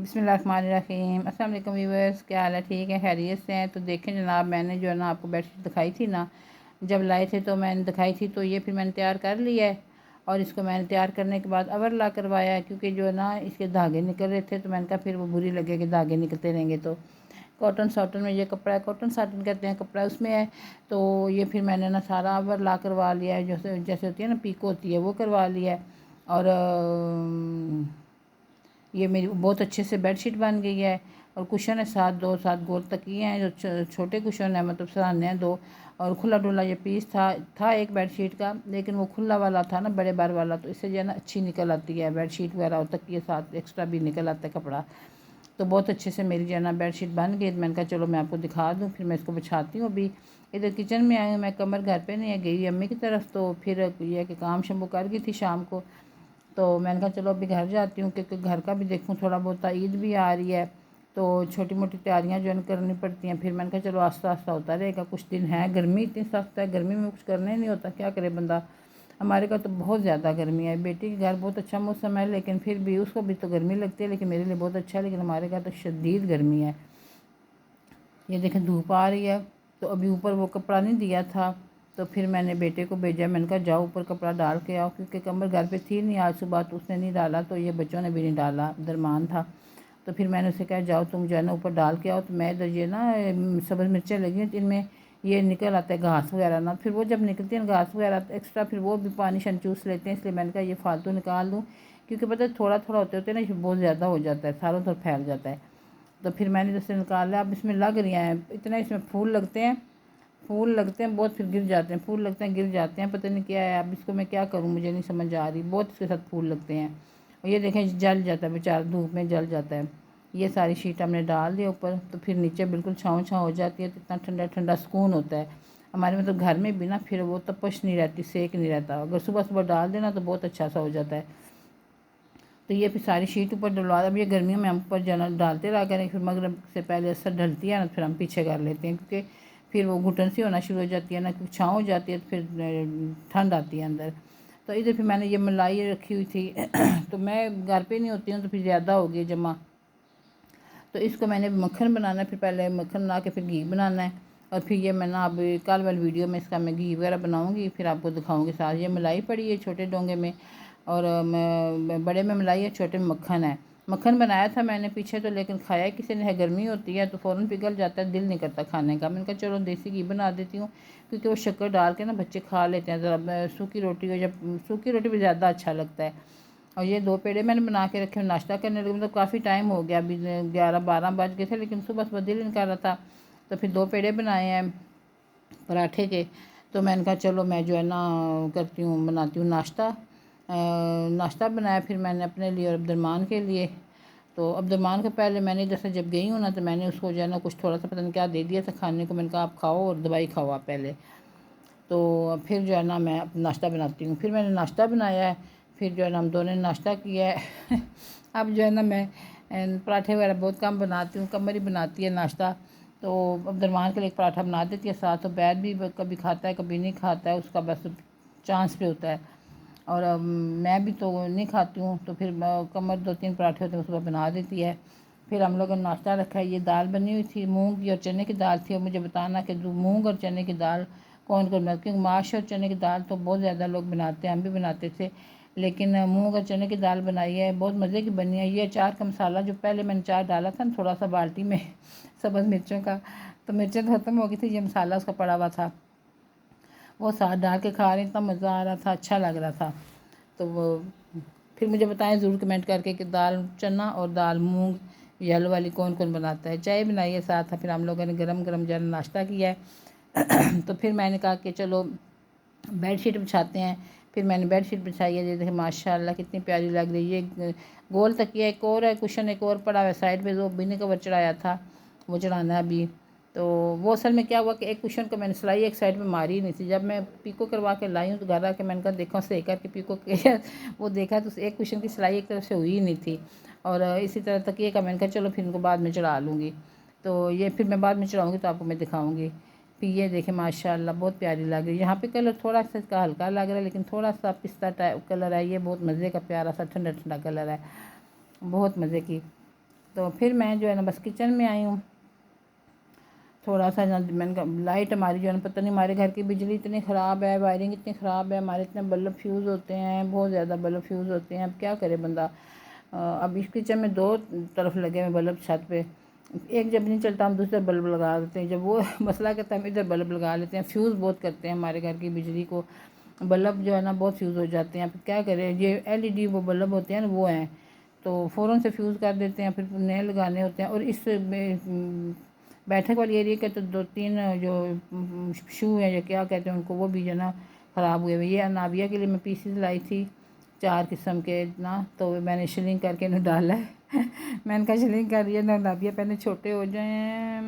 بسم اللہ الرحمن الرحیم۔ السلام علیکم ویورز، کیا حال ہے؟ ٹھیک ہے، خیریت سے ہیں؟ تو دیکھیں جناب، میں نے جو ہے نا آپ کو بیڈ شیٹ دکھائی تھی نا، جب لائے تھے تو میں نے دکھائی تھی، تو یہ پھر میں نے تیار کر لیا ہے اور اس کو میں نے تیار کرنے کے بعد اوورلا کروایا ہے، کیونکہ جو ہے نا اس کے دھاگے نکل رہے تھے، تو میں نے کہا پھر وہ بری لگے کہ دھاگے نکلتے رہیں گے۔ تو کاٹن ساٹن میں یہ کپڑا ہے، کاٹن ساٹن کہتے ہیں، کپڑا اس میں ہے، تو یہ پھر میں نے نا سارا اوورلا کروا لیا ہے، جیسے ہوتی ہے نا پیکو ہوتی ہے وہ کروا لیا ہے۔ اور یہ میری بہت اچھے سے بیڈ شیٹ بن گئی ہے، اور کشن ہے ساتھ گول تکیے ہیں، جو چھوٹے کشن ہیں، مطلب سرانے ہیں دو، اور کھلا ڈولا یہ پیس تھا ایک بیڈ شیٹ کا، لیکن وہ کھلا والا تھا نا، بڑے بار والا، تو اس سے جو ہے نا اچھی نکل آتی ہے بیڈ شیٹ وغیرہ، اور تکیے ساتھ ایکسٹرا بھی نکل آتا ہے کپڑا۔ تو بہت اچھے سے میری جو ہے نا بیڈ شیٹ بن گئی، میں نے کہا چلو میں آپ کو دکھا دوں، پھر میں اس کو بچھاتی ہوں۔ ابھی ادھر کچن میں آئی ہوں میں، کمر گھر پہ نہیں ہے، گئی امی کی طرف، تو پھر یہ کہ کام شمبو کر گئی تھی شام کو، تو میں نے کہا چلو ابھی گھر جاتی ہوں، کیونکہ گھر کا بھی دیکھوں تھوڑا بہت، عید بھی آ رہی ہے، تو چھوٹی موٹی تیاریاں جو ہے کرنی پڑتی ہیں۔ پھر میں نے کہا چلو آہستہ آہستہ ہوتا رہے گا، کچھ دن ہے، گرمی اتنی سخت ہے، گرمی میں کچھ کرنا ہی نہیں ہوتا، کیا کرے بندہ۔ ہمارے کا تو بہت زیادہ گرمی ہے، بیٹی کے گھر بہت اچھا موسم ہے، لیکن پھر بھی اس کو بھی تو گرمی لگتی ہے، لیکن میرے لیے بہت اچھا ہے، لیکن ہمارے گھر تو شدید گرمی ہے۔ یہ دیکھیں دھوپ آ رہی ہے، تو ابھی اوپر وہ کپڑا نہیں دیا تھا، تو پھر میں نے بیٹے کو بھیجا، میں نے کہا جاؤ اوپر کپڑا ڈال کے آؤ، کیونکہ کمر گھر پہ تھی نہیں آج صبح، تو اس نے نہیں ڈالا، تو یہ بچوں نے بھی نہیں ڈالا، درمان تھا، تو پھر میں نے اسے کہا جاؤ تم جو ہے نا اوپر ڈال کے آؤ۔ تو میں ادھر یہ نا سبز مرچیں لگی ہیں، جن میں یہ نکل آتا ہے گھاس وغیرہ نا، پھر وہ جب نکلتی ہیں گھاس وغیرہ ایکسٹرا، پھر وہ بھی پانی چوس لیتے ہیں، اس لیے میں نے کہا یہ فالتو نکال دوں، کیونکہ پتہ ہے تھوڑا تھوڑا ہوتے نا، بہت زیادہ ہو جاتا ہے، ساروں طرف پھیل جاتا ہے۔ تو پھر میں نے جیسے نکال لیا، اب اس میں لگ رہی ہیں، اتنا اس میں پھول لگتے ہیں بہت، پھر گر جاتے ہیں، پھول لگتے ہیں گر جاتے ہیں، پتہ نہیں کیا ہے، اب اس کو میں کیا کروں، مجھے نہیں سمجھ آ رہی، بہت اس کے ساتھ پھول لگتے ہیں، اور یہ دیکھیں جل جاتا ہے بیچارہ، دھوپ میں جل جاتا ہے۔ یہ ساری شیٹ ہم نے ڈال دی اوپر، تو پھر نیچے بالکل چھاؤں ہو جاتی ہے، تو اتنا ٹھنڈا ٹھنڈا سکون ہوتا ہے ہمارے، مطلب گھر میں بھی نا، پھر وہ تپش نہیں رہتی، سیک نہیں رہتا، اگر صبح صبح ڈال دینا تو بہت اچھا سا ہو جاتا ہے۔ تو یہ پھر ساری شیٹ اوپر ڈلوا، اب یہ گرمیوں میں ہم اوپر جانا ڈالتے رہا کریں، پھر مغرب سے پہلے اثر ڈلتی ہے نا، پھر ہم پیچھے کر لیتے ہیں، کیونکہ پھر وہ گھٹن سی ہونا شروع ہو جاتی ہے نا، کیونکہ چھاؤں ہو جاتی ہے، تو پھر ٹھنڈ آتی ہے اندر۔ تو ادھر پھر میں نے یہ ملائی رکھی ہوئی تھی تو میں گھر پہ نہیں ہوتی ہوں، تو پھر زیادہ ہو گئی جمع، تو اس کو میں نے مکھن بنانا ہے، پھر پہلے مکھن بنا کے پھر گھی بنانا ہے، اور پھر یہ میں نا اب کل والی ویڈیو میں اس کا میں گھی وغیرہ بناؤں گی، پھر آپ کو دکھاؤں گی ساتھ۔ یہ ملائی پڑی ہے چھوٹے ڈونگے میں، اور بڑے میں ملائی ہے، چھوٹے میں مکھن ہے۔ مکھن بنایا تھا میں نے پیچھے تو، لیکن کھایا کسی نے ہے، گرمی ہوتی ہے تو فوراً پگھل جاتا ہے، دل نہیں کرتا کھانے کا، میں نے کہا چلو دیسی گھی بنا دیتی ہوں، کیونکہ وہ شکر ڈال کے نا بچے کھا لیتے ہیں، ذرا سوکھی روٹی ہو، جب سوکھی روٹی بھی زیادہ اچھا لگتا ہے۔ اور یہ 2 پیڑے میں نے بنا کے رکھے، ناشتہ کرنے لگے، مطلب کافی ٹائم ہو گیا، ابھی 11-12 بج گئے تھے، لیکن صبح دل نہیں کر رہا تھا، تو پھر 2 پیڑے بنائے ہیں پراٹھے کے۔ تو میں نے کہا چلو میں جو ہے نا کرتی ہوں، بناتی ہوں ناشتہ بنایا، پھر میں نے اپنے لیے اور عبدالرحمن کے لیے۔ تو عبدالرحمن کو پہلے میں نے جیسے جب گئی ہوں نا، تو میں نے اس کو جو ہے نا کچھ تھوڑا سا پتہ نہیں کیا دے دیا تھا کھانے کو، میں نے کہا آپ کھاؤ اور دوائی کھاؤ آپ پہلے، تو پھر جو ہے نا میں ناشتہ بناتی ہوں۔ پھر میں نے ناشتہ بنایا ہے، پھر جو ہے نا ہم دونوں نے ناشتہ کیا ہے اب جو ہے نا میں پراٹھے وغیرہ بہت کم بناتی ہوں، کم ہی بناتی ہے ناشتہ، تو عبدالرحمن کے لیے ایک پراٹھا بنا دیتی ہے ساتھ، تو بیت بھی کبھی کھاتا ہے کبھی نہیں کھاتا ہے، اس کا بس چانس پہ ہوتا ہے، اور میں بھی تو نہیں کھاتی ہوں، تو پھر کمر 2-3 پراٹھے ہوتے ہیں اس کو بنا دیتی ہے۔ پھر ہم لوگوں نے ناشتہ رکھا ہے، یہ دال بنی ہوئی تھی، مونگ کی اور چنے کی دال تھی، اور مجھے بتانا کہ مونگ اور چنے کی دال کون بناتے، کیونکہ ماش اور چنے کی دال تو بہت زیادہ لوگ بناتے ہیں، ہم بھی بناتے تھے، لیکن مونگ اور چنے کی دال بنائی ہے، بہت مزے کی بنی ہے۔ یہ اچار کا مسالہ جو پہلے میں نے اچار ڈالا تھا نا تھوڑا سا بالٹی میں سبز مرچوں کا، تو مرچیں ختم ہو گئی تھی، یہ مسالہ اس کا پڑا ہوا تھا، وہ ساتھ ڈال کے کھا رہے، اتنا مزہ آ رہا تھا، اچھا لگ رہا تھا۔ تو وہ پھر مجھے بتائیں ضرور کمنٹ کر کے کہ دال چنا اور دال مونگ یلو والی کون بناتا ہے۔ چائے بنائی ہے ساتھ، پھر ہم لوگوں نے گرم گرم جو ہے ناشتہ کیا ہے تو پھر میں نے کہا کہ چلو بیڈ شیٹ بچھاتے ہیں، پھر میں نے بیڈ شیٹ بچھائی ہے، یہ دیکھیں ماشاء اللہ کتنی پیاری لگ رہی ہے۔ یہ گول تکیہ ایک اور ہے، کشن ایک اور پڑا ہوا ہے سائڈ پہ، جو بنے کور چڑھایا تھا وہ چڑھانا ہے ابھی، تو وہ اصل میں کیا ہوا کہ ایک کشن کو میں نے سلائی ایک سائڈ پہ ماری ہی نہیں تھی، جب میں پیکو کروا کے لائی ہوں تو گھر آ کے میں نے کہا دیکھو صحیح کر کے پیکو کیا، وہ دیکھا تو ایک کشن کی سلائی ایک طرف سے ہوئی ہی نہیں تھی، اور اسی طرح تکیے کا میں نے کہا چلو پھر ان کو بعد میں چڑھا لوں گی، تو یہ پھر میں بعد میں چڑھاؤں گی تو آپ کو میں دکھاؤں گی۔ پھر یہ دیکھیں ماشاءاللہ بہت پیاری لگ رہی ہے، یہاں پہ کلر تھوڑا سا اس کا ہلکا لگ رہا ہے، لیکن تھوڑا سا پستہ ٹائپ کلر ہے، یہ بہت مزے کا پیارا سا ٹھنڈا ٹھنڈا کلر ہے، بہت مزے کی تو پھر میں جو ہے نا بس کچن میں آئی ہوں، تھوڑا سا میں نے کہا لائٹ ہماری جو ہے نا پتہ نہیں، ہمارے گھر کی بجلی اتنی خراب ہے، وائرنگ اتنی خراب ہے، ہمارے اتنے بلب فیوز ہوتے ہیں، بہت زیادہ بلب فیوز ہوتے ہیں، اب کیا کرے بندہ۔ اب اس کچن میں 2 طرف لگے ہوئے بلب چھت پہ، ایک جب نہیں چلتا ہم دوسرے بلب لگا دیتے ہیں، جب وہ مسئلہ کرتا ہے ہم ادھر بلب لگا لیتے ہیں، فیوز بہت کرتے ہیں ہمارے گھر کی بجلی کو، بلب جو ہے نا بہت فیوز ہو جاتے ہیں۔ اب کیا کریں، یہ LED وہ بلب ہوتے ہیں نا وہ ہیں، تو فوراً سے فیوز کر دیتے ہیں، پھر نئے لگانے ہوتے ہیں۔ اور اس بیٹھک والی ایریا کے تو 2-3 جو شو ہیں یا کیا کہتے ہیں ان کو، وہ بھی جو ہے نا خراب ہوئے ہوئے۔ یہ ناویہ کے لیے میں پیسز لائی تھی 4 قسم کے نا، تو میں نے شلنگ کر کے انہیں ڈالا ہے میں نے کہا شلنگ کر رہی ہے نا ناویہ پہلے چھوٹے ہو جائیں